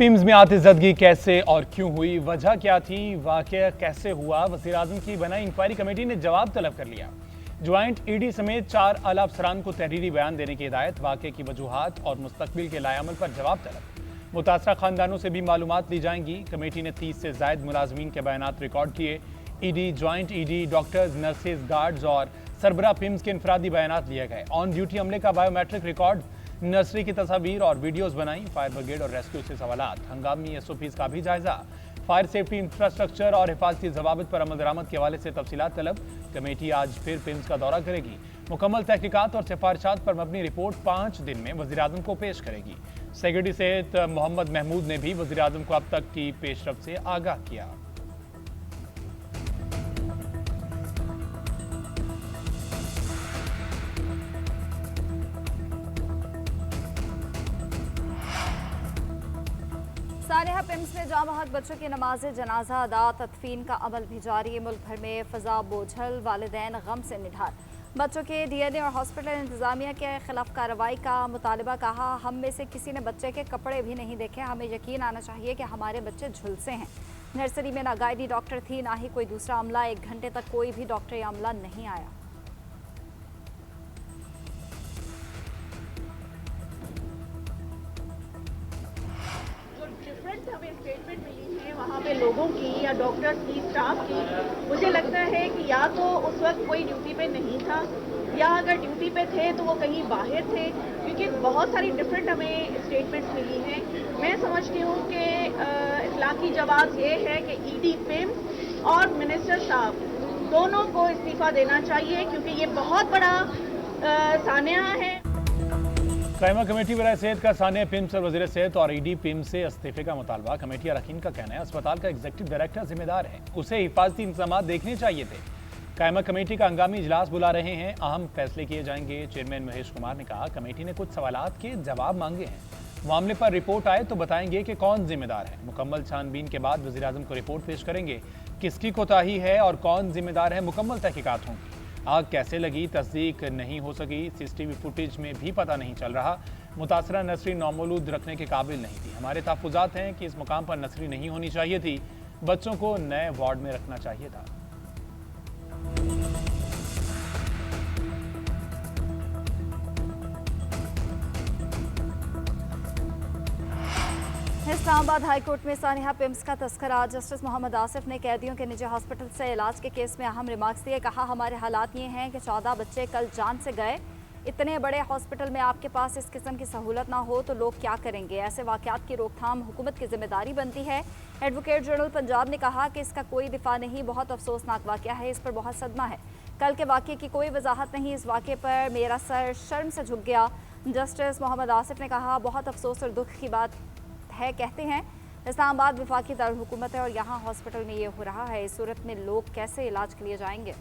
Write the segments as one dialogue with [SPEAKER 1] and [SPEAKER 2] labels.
[SPEAKER 1] PIMS में आतिशदगी कैसे और क्यों हुई, वजह क्या थी, वाकया कैसे हुआ, वज़ीर-ए-आज़म की बनाई इंक्वायरी कमेटी ने जवाब तलब कर लिया। ज्वाइंट ईडी समेत 4 आला अफसरान को तहरीरी बयान देने की हिदायत, वाकये की वजूहात और मुस्तकबिल के लाएअमल पर जवाब तलब। मुतासरा खानदानों से भी मालूमात ली जाएंगी। कमेटी ने 30 से ज़ायद मुलाजमीन के बयानात रिकॉर्ड किए। ED, joint ED, doctors, nurses, guards और सरबरा पिम्स के इनफरादी बयानात लिए गए। ऑन ड्यूटी अमले का बायोमेट्रिक रिकॉर्ड, नर्सरी की तस्वीर और वीडियोस बनाई। फायर ब्रिगेड और रेस्क्यू से सवालात, हंगामी SOPs का भी जायजा। फायर सेफ्टी इंफ्रास्ट्रक्चर और हिफाजती जवाबित पर अमल दरामद के हवाले से तफसीलात तलब। कमेटी आज फिर पिम्स का दौरा करेगी। मुकम्मल तहकीकात और सिफारिशात पर मबनी रिपोर्ट 5 दिन में वज़ीर-ए-आज़म को पेश करेगी। सेक्रेटरी सेहत मोहम्मद महमूद ने भी वज़ीर-ए-आज़म को अब तक की पेशरफ से आगाह किया।
[SPEAKER 2] सानिया पिम्स में जाँ बहक बच्चों की नमाज जनाजा अदा, तदफीन का अमल भी जारी। मुल्क भर में फ़ज़ा बोझल, वालिदैन गम से निढाल। बच्चों के DNA और हॉस्पिटल इंतजामिया के खिलाफ कार्रवाई का मुतालबा। कहा, हम में से किसी ने बच्चे के कपड़े भी नहीं देखे, हमें यकीन आना चाहिए कि हमारे बच्चे झुलसे हैं। नर्सरी में ना गायनी डॉक्टर थी, ना ही कोई दूसरा अमला। 1 घंटे तक कोई भी डॉक्टर या अमला नहीं आया।
[SPEAKER 3] हमें स्टेटमेंट मिली है वहाँ पे लोगों की या डॉक्टर्स की, स्टाफ की, मुझे लगता है कि या तो उस वक्त कोई ड्यूटी पे नहीं था, या अगर ड्यूटी पे थे तो वो कहीं बाहर थे, क्योंकि बहुत सारी डिफरेंट हमें स्टेटमेंट्स मिली हैं। मैं समझती हूँ कि इखलाकी जवाब ये है कि ईडी पिम्स और मिनिस्टर साहब दोनों को इस्तीफा देना चाहिए, क्योंकि ये बहुत बड़ा सानिया है।
[SPEAKER 1] कायमा कमेटी बराए सेहत का सानिया पिम्स और वज़ीर सेहत और ईडी पिम्स से इस्तीफे का मुतालबा। कमेटी अरकान का कहना है अस्पताल का एग्जीक्यूटिव डायरेक्टर जिम्मेदार है, उसे हिफाजती इंतजाम देखने चाहिए थे। कायमा कमेटी का हंगामी इजलास बुला रहे हैं, अहम फैसले किए जाएंगे। चेयरमैन महेश कुमार ने कहा, कमेटी ने कुछ सवालात के जवाब मांगे हैं, मामले पर रिपोर्ट आए तो बताएंगे कि कौन जिम्मेदार है। मुकम्मल छानबीन के बाद वज़ीर-ए-आज़म को रिपोर्ट पेश करेंगे, किसकी कोताही है और कौन जिम्मेदार है। मुकम्मल तहकीकात होंगी। आग कैसे लगी, तस्दीक नहीं हो सकी, CCTV फुटेज में भी पता नहीं चल रहा। मुतासरा नर्सरी नौमौलूद रखने के काबिल नहीं थी। हमारे तहफ़्फ़ुज़ात हैं कि इस मुकाम पर नर्सरी नहीं होनी चाहिए थी, बच्चों को नए वार्ड में रखना चाहिए था।
[SPEAKER 2] इस्लामाबाद हाईकोर्ट में सानिया पिम्स का तस्करा। जस्टिस मोहम्मद आसिफ ने कैदियों के निजी हॉस्पिटल से इलाज के केस में अहम रिमार्क्स दिए। कहा, हमारे हालात ये हैं कि 14 बच्चे कल जान से गए। इतने बड़े हॉस्पिटल में आपके पास इस किस्म की सहूलत ना हो तो लोग क्या करेंगे। ऐसे वाक़यात की रोकथाम हुकूमत की जिम्मेदारी बनती है। एडवोकेट जनरल पंजाब ने कहा कि इसका कोई दिफा नहीं, बहुत अफसोसनाक वाक़या है, इस पर बहुत सदमा है। कल के वाक़े की कोई वजाहत नहीं, इस वाक़े पर मेरा सर शर्म से झुक गया। जस्टिस मोहम्मद आसिफ ने कहा, बहुत अफसोस और दुख की बात है। कहते हैं इस्लामाबाद वफाकी दारुल-हुकूमत है और यहाँ हॉस्पिटल में ये हो रहा है। इस सूरत में लोग कैसे इलाज के लिए जाएंगे।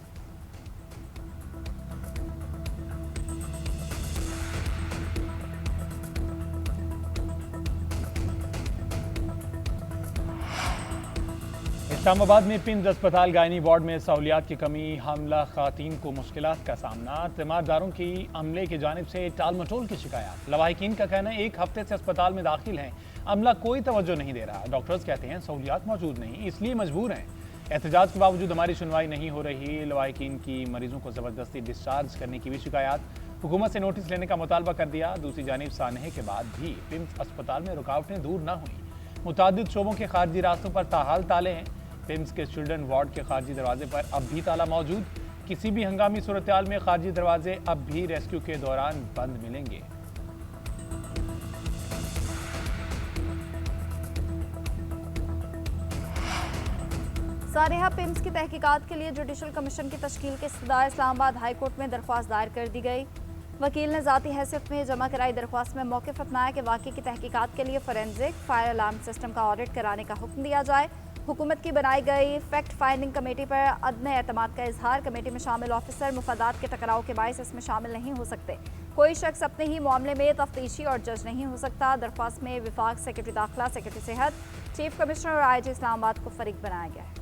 [SPEAKER 1] इस्लामाबाद में पिम्स अस्पताल गायनी वार्ड में सहूलियात की कमी, हमला खातीन को मुश्किलात का सामना। तीमारदारों की अमले की जानिब से टाल मटोल की शिकायत। लवाहिकीन का कहना है 1 हफ्ते से अस्पताल में दाखिल हैं, अमला कोई तवज्जो नहीं दे रहा। डॉक्टर्स कहते हैं सहूलियात मौजूद नहीं, इसलिए मजबूर हैं। एहतजाज के बावजूद हमारी सुनवाई नहीं हो रही। लवाहिकीन की मरीजों को ज़बरदस्ती डिस्चार्ज करने की भी शिकायत। हुकूमत से नोटिस लेने का मुतालबा कर दिया। दूसरी जानिब सानहे के बाद भी पिम्स अस्पताल में रुकावटें दूर न हुई। मुतादिद शोबों के खारजी रास्तों पर ताहाल ताले हैं। पिम्स के चिल्ड्रन वार्ड के खारजी दरवाजे पर अब भी ताला मौजूद। किसी भी हंगामी सूरत-ए-हाल में खारजी दरवाजे अब भी रेस्क्यू के दौरान बंद मिलेंगे।
[SPEAKER 2] सानिया पिम्स की तहकीकात के लिए जुडिशल कमीशन की तश्कील के इस्तदा इस्लामाबाद हाई कोर्ट में दरख्वास्त दायर कर दी गई। वकील ने ज़ाती हैसियत में जमा कराई दरख्वास्त में मौक़िफ़ अपनाया कि वाक़े की तहकीकात के लिए फोरेंसिक फायर अलार्म सिस्टम का ऑडिट कराने का हुक्म दिया जाए। हुकूमत की बनाई गई फैक्ट फाइंडिंग कमेटी पर अदम एतमाद का इजहार। कमेटी में शामिल ऑफिसर मुफादात के टकराव के बायस इसमें शामिल नहीं हो सकते। कोई शख्स अपने ही मामले में तफ्तीशी और जज नहीं हो सकता। दरख्वास्त में विफाक, सेक्रेटरी दाखिला, सेक्रेटरी सेहत, चीफ कमिश्नर और IG इस्लामाबाद को फरीक बनाया गया है।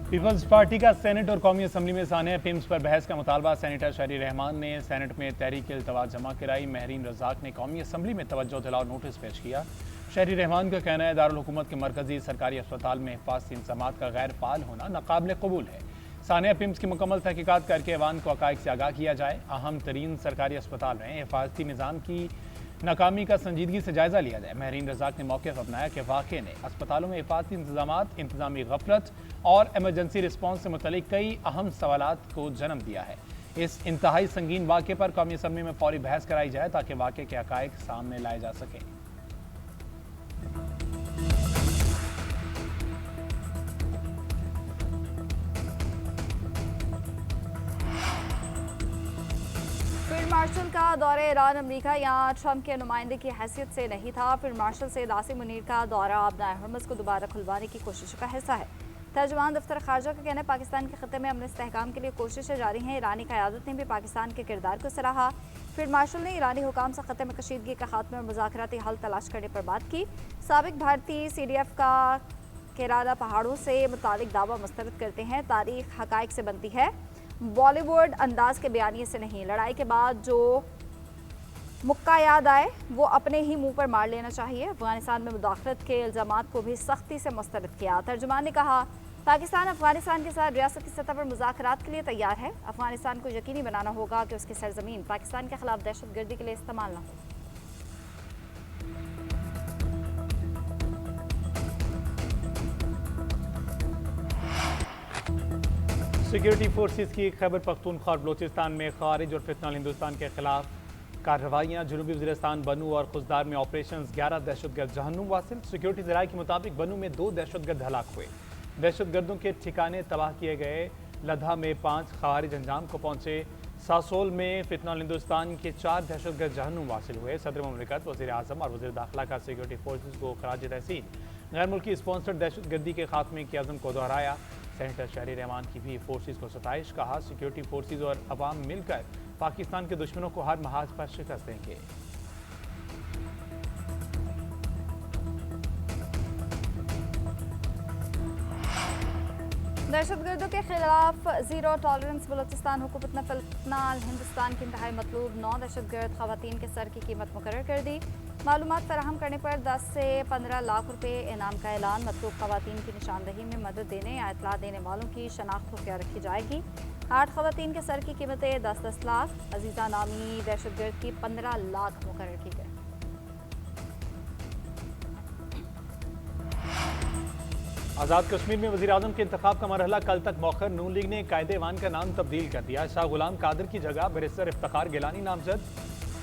[SPEAKER 1] पीपल्स पार्टी का सेनेट और कौमी असम्बली में सानिया पिम्स पर बहस का मुतालबा। सेनेटर शहरी रहमान ने सेनेट में तहरीक इल्तवा जमा कराई। महरीन रज़ाक ने कौमी असम्बली में तवज्जो दिलाओ नोटिस पेश किया। शहरी रहमान का कहना है दारुल हुकूमत के मरकजी सरकारी अस्पताल में हिफाजती इंतजामात का गैर फाल होना नाकाबिल कबूल है। सानिया पिम्स की मुकम्मल तहकीकात करके अवाम को हक़ाइक़ से आगाह किया जाए। अहम तरीन सरकारी अस्पताल में हिफाजती निज़ाम की नाकामी का संजीदगी से जायजा लिया जाए। महरीन रज़ाक ने मौक़िफ़ अपनाया कि वाक़े ने अस्पतालों में हिफाजती इंतजामात, इंतजामी गफलत और एमरजेंसी रिस्पॉन्स से मुतल्लिक़ कई अहम सवालात को जन्म दिया है। इस इंतहाई संगीन वाक़े पर कौमी असम्बली में फौरी बहस कराई जाए ताकि वाक़े के हक़ाइक़ सामने लाए जा सकें।
[SPEAKER 2] फील्ड मार्शल का दौरा ईरान अमेरिका या ट्रंप के नुमाइंदे की हैसियत से नहीं था। फील्ड मार्शल सैयद आसिम मुनीर का दौरा अपना हरमज़ को दोबारा खुलवाने की कोशिश का हिस्सा है। तर्जुमान दफ्तर खारजा का कहना है पाकिस्तान के खत्े में अमन इस्तेहकाम के लिए कोशिशें जारी हैं। ईरानी क़यादत ने भी पाकिस्तान के किरदार को सराहा। फील्ड मार्शल ने ईरानी हुकाम से खत्े में कशीदगी का खात्मे और मुज़ाकराती हल तलाश करने पर बात की। साबिक भारतीय CDF का केराला पहाड़ों से मुतालिक दावा मुस्तरद करते हैं। तारीख हक़ाइक़ से बनती है, बॉलीवुड अंदाज के बयानिए से नहीं। लड़ाई के बाद जो मुक्का याद आए वो अपने ही मुंह पर मार लेना चाहिए। अफगानिस्तान में मुदाखलत के इल्ज़ामात को भी सख्ती से मुस्तरद किया। तर्जुमान ने कहा पाकिस्तान अफगानिस्तान के साथ रियासती सतह पर मुज़ाकरात के लिए तैयार है। अफगानिस्तान को यकीनी बनाना होगा कि उसकी सरजमीन पाकिस्तान के खिलाफ दहशतगर्दी के लिए इस्तेमाल न हो।
[SPEAKER 1] सिक्योरिटी फोर्सेस की खैबर पख्तूनख्वा और बलोचिस्तान में खारिज और फितनल हिंदुस्तान के खिलाफ कार्रवाइयाँ। जनूबी वज़ीरिस्तान बनू और खुजदार में ऑपरेशन 11 दहशतगर्द जहन्नुम वासिल। सिक्योरिटी ज़राए के मुताबिक बनू में 2 दहशतगर्द हलाक हुए। दहशतगर्दों के ठिकाने तबाह किए गए। लद्दा में 5 खारिज अंजाम को पहुँचे। सासोल में फितनल हिंदुस्तान के 4 दहशतगर्द जहन्नुम वासिल हुए। सदर मुमलिकत, वज़ीर आज़म और वज़ीर दाखिला का सिक्योरिटी फोर्सेस को खराज तहसीन गैर मुल्की स्पॉन्सर्ड दहशतगर्दी के खात्मे के अज़म को दोहराया। सेनेटर शहरी रहमान की भी फोर्सेस को सताइश। कहा सिक्योरिटी फोर्सेस और अवाम मिलकर पाकिस्तान के दुश्मनों को हर महाज पर शिकस्त देंगे।
[SPEAKER 2] दहशतगर्दों के खिलाफ ज़ीरो टॉलरेंस। बलोचिस्तान हुकूमत ने फितनल हिंदुस्तान की इंतहाई मतलूब 9 दहशतगर्द खवातीन के सर की कीमत मुकर्रर कर दी। मालूमात फराहम करने पर 10 से 15 लाख रुपए इनाम का ऐलान। मतलूब खवातीन की निशानदही में मदद देने या इतला देने वालों की शनाख्त खुफिया रखी जाएगी। 8 खवातीन के सर की कीमतें 10-10 लाख, अजीज़ा नामी दहशतगर्द की 15 लाख मुकर्रर की गई।
[SPEAKER 1] आज़ाद कश्मीर में वज़ीर आज़म के इंतखाब का मरहला कल तक मौखर। नून लीग ने कायदे-वान का नाम तब्दील कर दिया। शाह गुलाम कादिर की जगह बैरिस्टर इफ्तिखार गिलानी नामजद।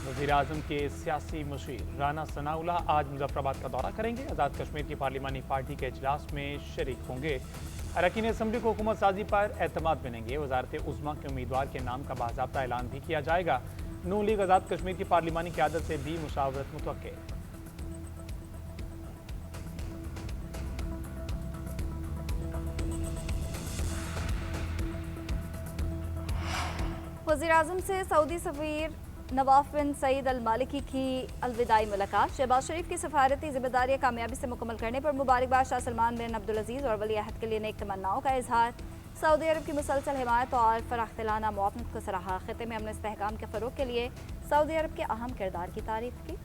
[SPEAKER 1] वज़ीर आज़म के सियासी मुशीर राना सनाउल्लाह आज मुजफ्फराबाद का दौरा करेंगे। आज़ाद कश्मीर की पार्लिमानी पार्टी के इजलास में शरीक होंगे। अरकान असम्बली को हुकूमत साजी पर एतमाद बनेंगे। वज़ारत उज़्मा के उम्मीदवार के नाम का बाज़ाब्ता ऐलान भी किया जाएगा। नून लीग आज़ाद कश्मीर की पार्लिमानी क़यादत से भी मुशावरत मुतवक्के।
[SPEAKER 2] वज़ीर आज़म से सऊदी सफ़ीर नवाफ बिन सईद अल मालिकी की अलविदाई मुलाकात। शहबाज शरीफ की सफारती जिम्मेदारियाँ कामयाबी से मुकम्मल करने पर मुबारकबाद। शाह सलमान बिन अब्दुल अजीज़ और वली अहद के लिए नेक तमन्नाओं का इजहार। सऊदी अरब की मुसलसल हिमायत और फराख्तिलाना मुआवनत को सराहा। खिते में अमन इस्तेहकाम के फ़रोग़ के लिए सऊदी अरब के अहम किरदार की तारीफ़ की।